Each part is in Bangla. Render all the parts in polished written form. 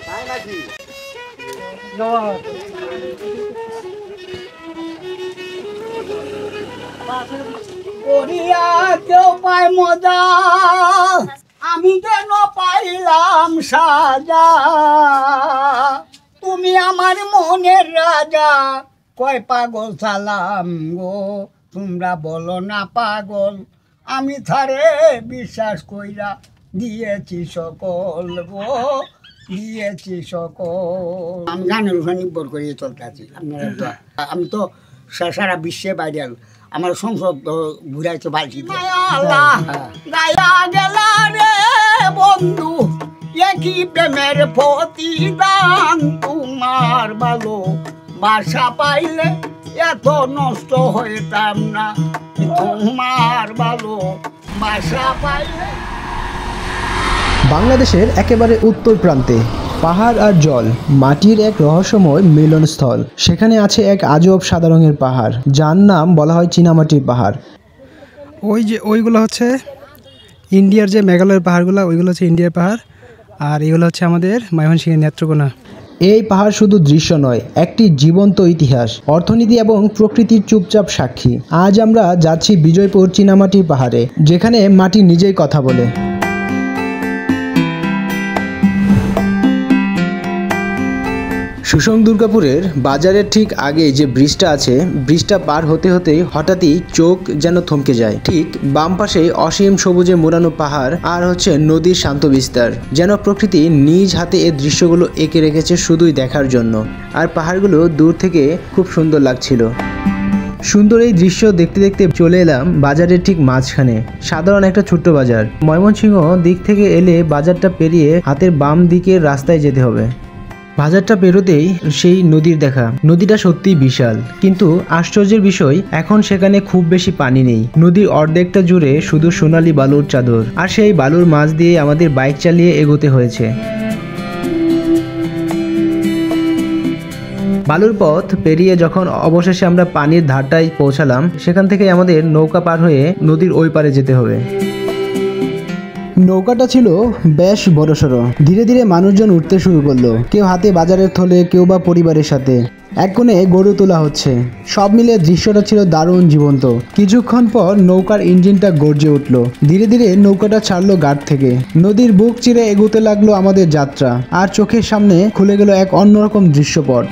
তাই নাকি? কেউ পায় মজা, আমি কেন পাইলাম সাজা। তুমি আমার মনের রাজা, কয় পাগল সালাম গো। তোমরা বলো না পাগল, আমি থারে বিশ্বাস কইরা দিয়েছি সকল গো, দিয়েছি সকল। আমি গানের উপর নির্ভর করিয়ে চলতে আছি। আমি তো সারা বিশ্বে ভাইরাল। আমার সংসদ ঘুরাইছে বালতি গায়া গেলা রে বন্ধু, একই প্রেমের প্রতিদান। তোমার ভালো বাসা পাইলে এত নষ্ট হইতাম না, তোমার ভালো বাসা পাইলে। বাংলাদেশের একেবারে উত্তর প্রান্তে পাহাড় আর জল, মাটির এক রহস্যময় মিলনস্থল। সেখানে আছে এক আজব সাদা রঙের পাহাড়, যার নাম বলা হয় চীনামাটির পাহাড়। ওইগুলো হচ্ছে ইন্ডিয়ার যে মেঘালয়ের পাহাড়গুলো, ওইগুলো হচ্ছে ইন্ডিয়ার পাহাড়, আর এগুলো হচ্ছে আমাদের ময়মনসিংহের নেত্রকোনা। এই পাহাড় শুধু দৃশ্য নয়, একটি জীবন্ত ইতিহাস, অর্থনীতি এবং প্রকৃতির চুপচাপ সাক্ষী। আজ আমরা যাচ্ছি বিজয়পুর চীনামাটির পাহাড়ে, যেখানে মাটি নিজেই কথা বলে। সুসং দুর্গাপুরের বাজারের ঠিক আগে যে ব্রিজটা আছে, ব্রিজটা পার হতে হতেই হঠাৎই চোখ যেন থমকে যায়। ঠিক বাম পাশে অসীম সবুজে মোড়ানো পাহাড়, আর হচ্ছে নদীর শান্ত বিস্তার। যেন প্রকৃতি নিজ হাতে এই দৃশ্যগুলো এঁকে রেখেছে শুধুই দেখার জন্য। আর পাহাড়গুলো দূর থেকে খুব সুন্দর লাগছিল। সুন্দর এই দৃশ্য দেখতে দেখতে চলে এলাম বাজারের ঠিক মাঝখানে। সাধারণ একটা ছোট্ট বাজার। ময়মনসিংহ দিক থেকে এলে বাজারটা পেরিয়ে হাতের বাম দিকের রাস্তায় যেতে হবে। বাজারটা পেরোতেই সেই নদীর দেখা। নদীটা সত্যিই বিশাল, কিন্তু আশ্চর্যের বিষয় এখন সেখানে খুব বেশি পানি নেই। নদীর অর্ধেকটা জুড়ে শুধু সোনালী বালুর চাদর, আর সেই বালুর মাঝ দিয়ে আমাদের বাইক চালিয়ে এগোতে হয়েছে। বালুর পথ পেরিয়ে যখন অবশেষে আমরা পানির ধারটায় পৌঁছালাম, সেখান থেকে আমাদের নৌকা পার হয়ে নদীর ওই পারে যেতে হবে। নৌকাটা ছিল বেশ বড়সড়। ধীরে ধীরে মানুষজন উঠতে শুরু করলো, কেউ হাতে বাজারের থলে, কেউ বা পরিবারের সাথে। এক কোণে গরু তোলা হচ্ছে। সব মিলে দৃশ্যটা ছিল দারুণ জীবন্ত। কিছুক্ষণ পর নৌকার ইঞ্জিনটা গর্জে উঠল। ধীরে ধীরে নৌকাটা ছাড়লো ঘাট থেকে। নদীর বুক চিরে এগোতে লাগলো আমাদের যাত্রা। আর চোখের সামনে খুলে গেল এক অন্যরকম দৃশ্যপট।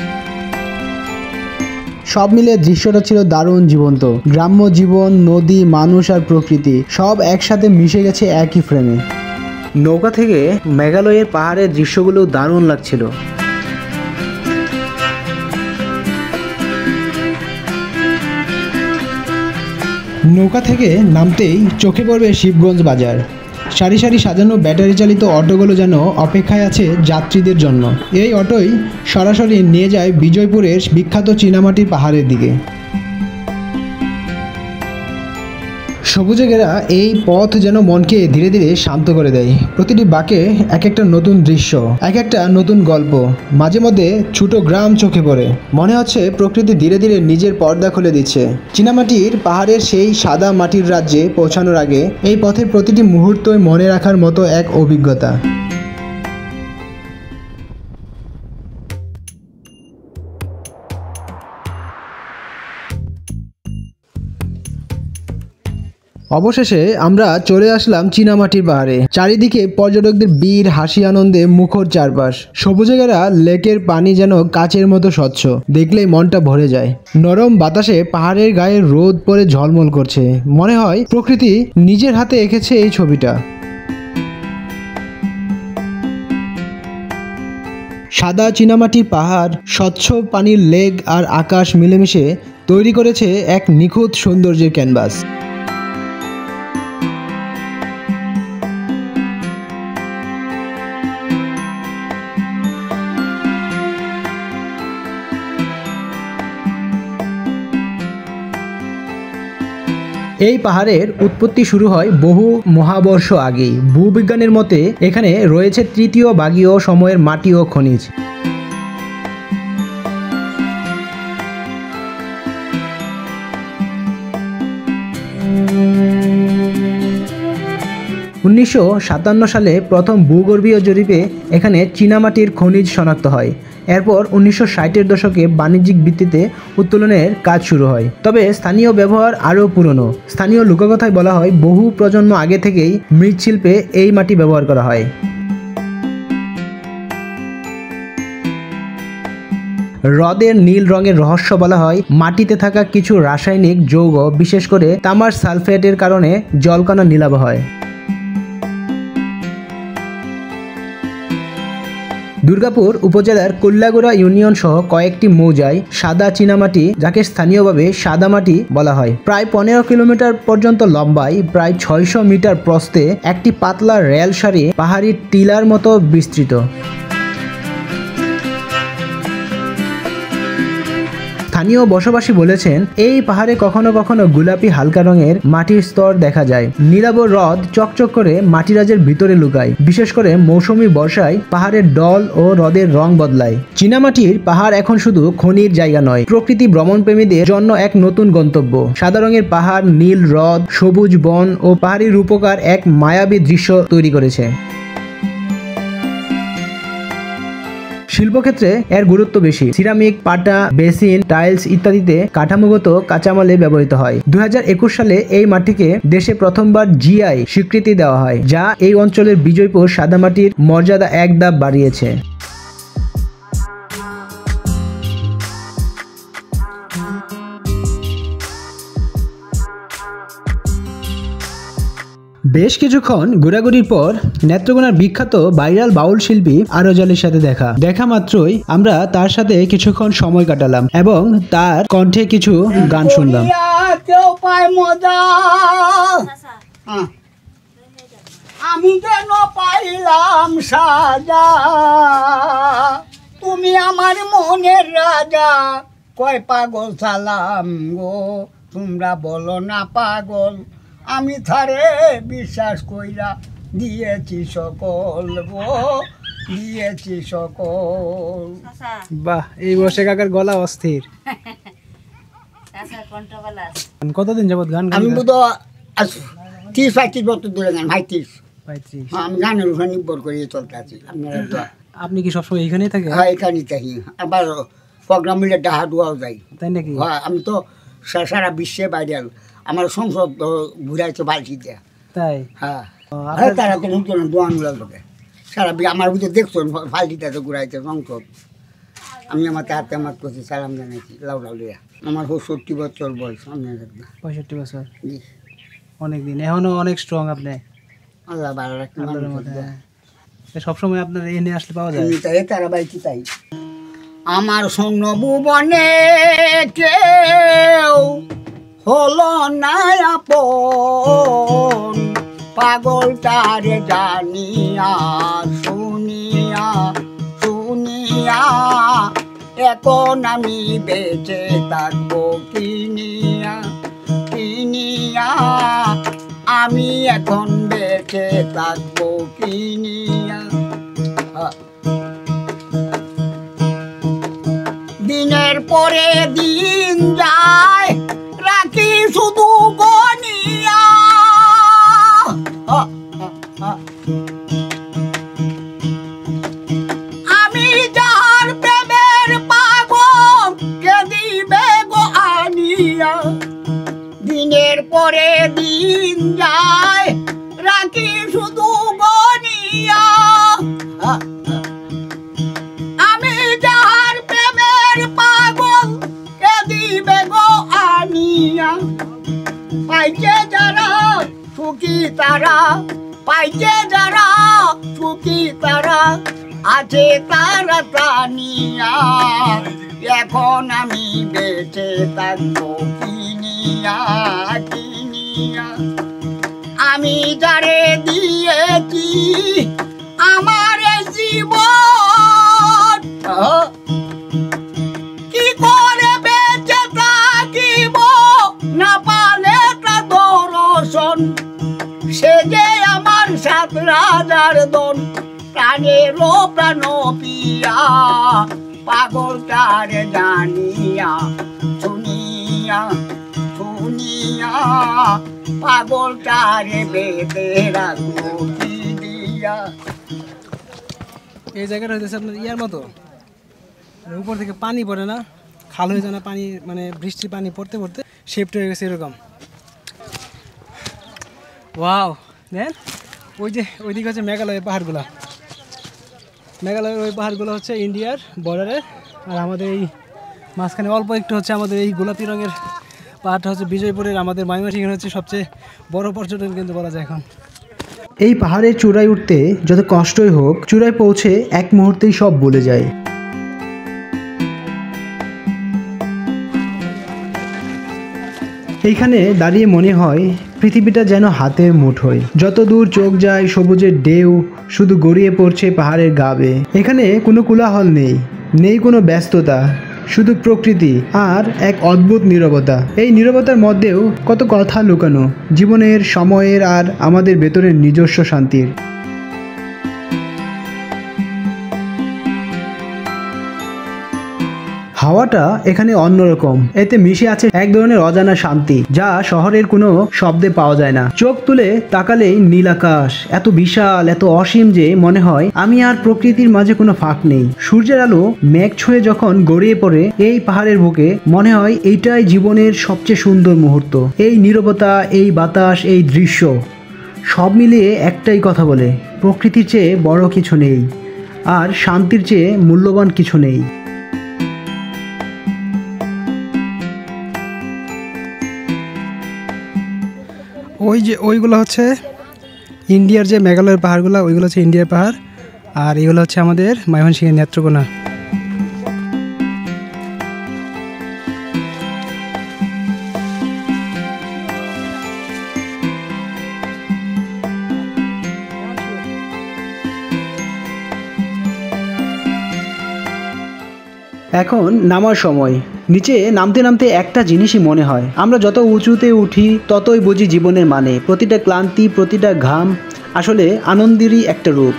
সব মিলে দৃশ্যটা ছিল দারুণ জীবন্ত। গ্রাম্য জীবন, নদী, মানুষ আর প্রকৃতি সব একসাথে মিশে গেছে একই ফ্রেমে। নৌকা থেকে মেঘালয়ের পাহাড়ের দৃশ্যগুলো দারুণ লাগছিল। নৌকা থেকে নামতেই চোখে পড়বে শিবগঞ্জ বাজার। সারি সারি সাজানো ব্যাটারি চালিত অটোগুলো যেন অপেক্ষায় আছে যাত্রীদের জন্য। এই অটোই সরাসরি নিয়ে যায় বিজয়পুরের বিখ্যাত চীনামাটির পাহাড়ের দিকে। সবুজে ঘেরা এই পথ যেন মনকে ধীরে ধীরে শান্ত করে দেয়। প্রতিটি বাঁকে এক একটা নতুন দৃশ্য, এক একটা নতুন গল্প। মাঝে মধ্যে ছোট গ্রাম চোখে পড়ে। মনে হচ্ছে প্রকৃতি ধীরে ধীরে নিজের পর্দা খুলে দিচ্ছে। চীনামাটির পাহাড়ের সেই সাদা মাটির রাজ্যে পৌঁছানোর আগে এই পথের প্রতিটি মুহূর্তই মনে রাখার মতো এক অভিজ্ঞতা। অবশেষে আমরা চলে আসলাম চীনামাটির পাহাড়ে। চারিদিকে পর্যটকদের বীর হাসি আনন্দে মুখর চারপাশ। সবুজে ঘেরা লেকের পানি যেন কাচের মতো স্বচ্ছ, দেখলেই মনটা ভরে যায়। নরম বাতাসে পাহাড়ের গায়ে রোদ পড়ে ঝলমল করছে। মনে হয় প্রকৃতি নিজের হাতে এঁকেছে এই ছবিটা। সাদা চীনামাটির পাহাড়, স্বচ্ছ পানির লেক আর আকাশ মিলেমিশে তৈরি করেছে এক নিখুঁত সৌন্দর্যের ক্যানভাস। এই পাহাড়ের উৎপত্তি শুরু হয় বহু মহাবর্ষ আগেই। ভূবিজ্ঞানের মতে এখানে রয়েছে তৃতীয় বাগীয় সময়ের মাটি ও খনিজ। 1957 সালে প্রথম ভূগর্ভীয় জরিপে এখানে চীনামাটির খনিজ শনাক্ত হয়। এরপর 1960-এর দশকে বাণিজ্যিক ভিত্তিতে উত্তোলনের কাজ শুরু হয়। তবে স্থানীয় ব্যবহার আরও পুরনো। স্থানীয় লোককথায় বলা হয় বহু প্রজন্ম আগে থেকেই মৃৎশিল্পে এই মাটি ব্যবহার করা হয়। হ্রদের নীল রঙের রহস্য বলা হয় মাটিতে থাকা কিছু রাসায়নিক যৌগ, বিশেষ করে তামার সালফেটের কারণে জলকণা নীলাভ হয়। দুর্গাপুর উপজেলার কল্যাগুড়া ইউনিয়ন সহ কয়েকটি মৌজায় সাদা চীনামাটি, যাকে স্থানীয়ভাবে সাদা মাটি বলা হয়, প্রায় 15 কিলোমিটার পর্যন্ত লম্বায়, প্রায় 600 মিটার প্রস্থে একটি পাতলা রেল সারি পাহাড়ি টিলার মতো বিস্তৃত। স্থানীয় বসবাসী বলেছেন এই পাহাড়ে কখনো কখনো গোলাপি হালকা রঙের মাটির স্তর দেখা যায়। নীলাভ হ্রদ চকচক করে মাটিরাজের ভিতরে লুকায়। বিশেষ করে মৌসুমী বর্ষায় পাহাড়ের ডল ও হ্রদের রং বদলায়। চীনামাটির পাহাড় এখন শুধু খনির জায়গা নয়, প্রকৃতি ভ্রমণপ্রেমীদের জন্য এক নতুন গন্তব্য। সাদা রঙের পাহাড়, নীল হ্রদ, সবুজ বন ও পাহাড়ি রূপকার এক মায়াবী দৃশ্য তৈরি করেছে। শিল্পক্ষেত্রে এর গুরুত্ব বেশি। সিরামিক, পাটা, বেসিন, টাইলস ইত্যাদিতে কাঠামোগত কাঁচামালে ব্যবহৃত হয়। 2021 সালে এই মাটিকে দেশে প্রথমবার জিআই স্বীকৃতি দেওয়া হয়, যা এই অঞ্চলের বিজয়পুর সাদামাটির মর্যাদা এক ধাপ বাড়িয়েছে। বেশ কিছুক্ষণ ঘোরাঘুরির পর নেত্রকোনার বিখ্যাত ভাইরাল বাউল শিল্পী আরজালের সাথে দেখা মাত্রই আমরা তার সাথে কিছুক্ষণ সময় কাটালাম এবং তার কণ্ঠে কিছু গান শুনলাম। আমি যেন পাইলাম সাজা, তুমি আমার মনের রাজা, কয় পাগল সালাম গো, তোমরা বলো না পাগল, আমি থারে বিশ্বাস কইরা দিয়েছি সকল গো, দিয়েছি সকল। বাহ, এই বসে কাকার গলা অস্থির। কতদিন যাবত গান? আমি বোধ 30-35 বছর ধরে গান, 35। আমি গানের উপর নির্ভর করে চলতে আছি। আপনি কি সবসময় এইখানেই থাকেন? হ্যাঁ, এখানেই থাকি। আবার প্রোগ্রাম মিলে ডাহা ডুয়াও যাই। তাই নাকি? হ্যাঁ, আমি তো সারা বিশ্বে বাইরে আমার সংসদ ঘুরাইছে বালতিতে। তাই? হ্যাঁ, তারা তো নতুন দোয়ানুলা লোকে সারা আমার ভিতরে দেখছো ফালতিতে ঘুরাইছে সংসদ। আমি আমার হাতে আমার করছি, সালাম জানাইছি লাউলিয়া। আমার 65 বছর বয়স। 65 বছর, অনেক দিন। এখনো অনেক স্ট্রং আপনি। আল্লাহ ভালো রাখতে। সবসময় আপনার এনে আসলে পাওয়া যায়? তারা বাইছি তাই। আমার স্বর্ণ ভুবনে কেউ হলো না আপন, পাগলটারে জানিয়া শুনিয়া শুনিয়া এখন আমি বেঁচে থাকবো কিনিয়া কিনিয়া, আমি এখন বেঁচে থাকবো কিনিয়া। দিনের পরে দিন যায়, রাখি শুধু গনিয়া। আমি যার প্রেমের পাগল, কে দিবে গো আনিয়া। দিনের পরে দিন যায়, রাখি শুধু গনিয়া। আমি যার প্রেমের পাগল, কে দিবে গো আনিয়া। পাইছে যারা সুখী তারা, পাইছে যারা সুখী তারা, আছে তারা তানিয়া। এখন আমি বেঁচে থাকবো কিনিয়া কিনিয়া। আমি যারে দিয়েছি আমার জীবন, কি করে বেঁচে থাকিব না পালে তা দর্শন। সে যে আমার 7 রাজার দন, প্রাণেরও প্রাণ পিয়া, পাগলটারে জানিয়া শুনিয়া শুনিয়া। ভাঙিয়া পাগলটারে বেঁধে রাখবো কি দিয়া। এই জায়গাটা হইতেছে আপনার ইয়ার মতো, উপর থেকে পানি পড়ে না, খাল হয়ে যায় না, পানি মানে বৃষ্টির পানি পড়তে পড়তে শেপটা হয়ে গেছে এরকম। ওয়াও দেন ওই যে ওইদিকে হচ্ছে মেঘালয়ের পাহাড়গুলা, মেঘালয়ের ওই পাহাড়গুলো হচ্ছে ইন্ডিয়ার বর্ডারের, আর আমাদের এই মাঝখানে অল্প একটু হচ্ছে আমাদের এই গোলাপি রঙের পাহাড়টা হচ্ছে বিজয়পুরের, আমাদের ময়মনসিংহের হচ্ছে সবচেয়ে বড় পর্যটন কেন্দ্র বলা যায় এখন। এই পাহাড়ের চূড়ায় উঠতে যত কষ্টই হোক, চূড়ায় পৌঁছে এক মুহূর্তেই সব ভুলে যায়। এইখানে দাঁড়িয়ে মনে হয় পৃথিবীটা যেন হাতের মুঠোয়, যত দূর চোখ যায় সবুজের ঢেউ শুধু গড়িয়ে পড়ছে পাহাড়ের গাবে। এখানে কোনো কোলাহল নেই, নেই কোনো ব্যস্ততা, শুধু প্রকৃতি আর এক অদ্ভুত নীরবতা। এই নীরবতার মধ্যেও কত কথা লুকানো, জীবনের, সময়ের আর আমাদের ভেতরের নিজস্ব শান্তির। হাওয়াটা এখানে অন্যরকম, এতে মিশে আছে এক ধরনের অজানা শান্তি যা শহরের কোনো শব্দে পাওয়া যায় না। চোখ তুলে তাকালেই নীল আকাশ এত বিশাল, এত অসীম যে মনে হয় আমি আর প্রকৃতির মাঝে কোনো ফাঁক নেই। সূর্যের আলো মেঘ ছুঁয়ে যখন গড়িয়ে পড়ে এই পাহাড়ের বুকে, মনে হয় এইটাই জীবনের সবচেয়ে সুন্দর মুহূর্ত। এই নীরবতা, এই বাতাস, এই দৃশ্য সব মিলিয়ে একটাই কথা বলে, প্রকৃতির চেয়ে বড় কিছু নেই আর শান্তির চেয়ে মূল্যবান কিছু নেই। ওই যে ওইগুলো হচ্ছে ইন্ডিয়ার যে মেঘালয়ের পাহাড়গুলো, ওইগুলো হচ্ছে ইন্ডিয়ার পাহাড়, আর এগুলো হচ্ছে আমাদের ময়মনসিংহের নেত্রকোনা। এখন নামার সময়। নিচে নামতে নামতে একটা জিনিসই মনে হয়, আমরা যত উঁচুতে উঠি ততই বুঝি জীবনের মানে। প্রতিটা ক্লান্তি, প্রতিটা ঘাম আসলে আনন্দেরই একটা রূপ।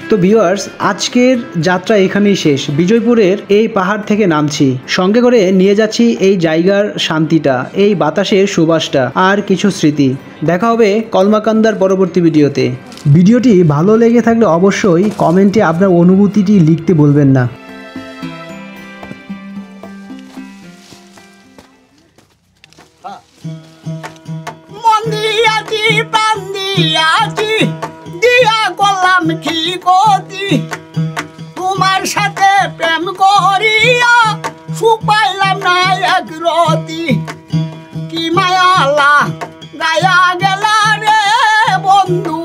তো ভিউয়ার্স, আজকের যাত্রা এখানেই শেষ। বিজয়পুরের এই পাহাড় থেকে নামছি, সঙ্গে করে নিয়ে যাচ্ছি এই জায়গার শান্তিটা, এই বাতাসের সুবাসটা আর কিছু স্মৃতি। দেখা হবে কলমাকান্দার পরবর্তী ভিডিওতে। ভিডিওটি ভালো লেগে থাকলে অবশ্যই কমেন্টে আপনার অনুভূতিটি লিখতে বলবেন না। মন দিয়াছি, প্রাণ দিয়াছি, দিয়া করলাম কি গতি, তোমার সাথে প্রেম করিয়া সুখ পাইলাম না এক রতি। কি মায়ালা গায়া গেলা রে বন্ধু,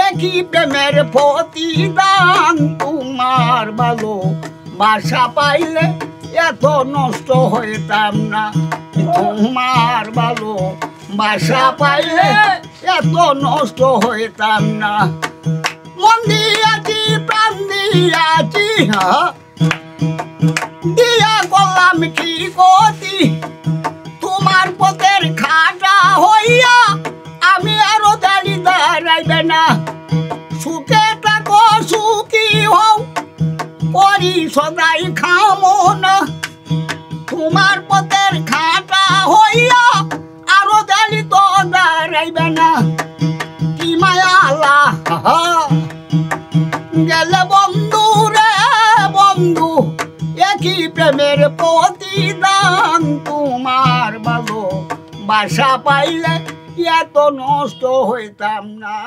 একই প্রেমের প্রতিদান। তোমার ভালো বাসা পাইলে এত নষ্ট হইতাম না, তোমার ভালো বাসা পাইলে এত নষ্ট হইতাম না। মন দিয়াছি, প্রাণ দিয়াছি, দিয়া করলাম কি গতি, তোমার পথের খাটা হইয়া আমি আরো দাঁড়ি দাঁড়াইবে না। সুখে থাকো, সুখী হও, করি সদাই খামো না। তোমার পথের খাটা হইয়া আরো দাঁড়ি তো দাঁড়াইবে না। কি মায়ালা গেলে বন্ধু রে বন্ধু, একই প্রেমের প্রতিদান। তোমার ভালো বাসা পাইলে এত নষ্ট হইতাম না।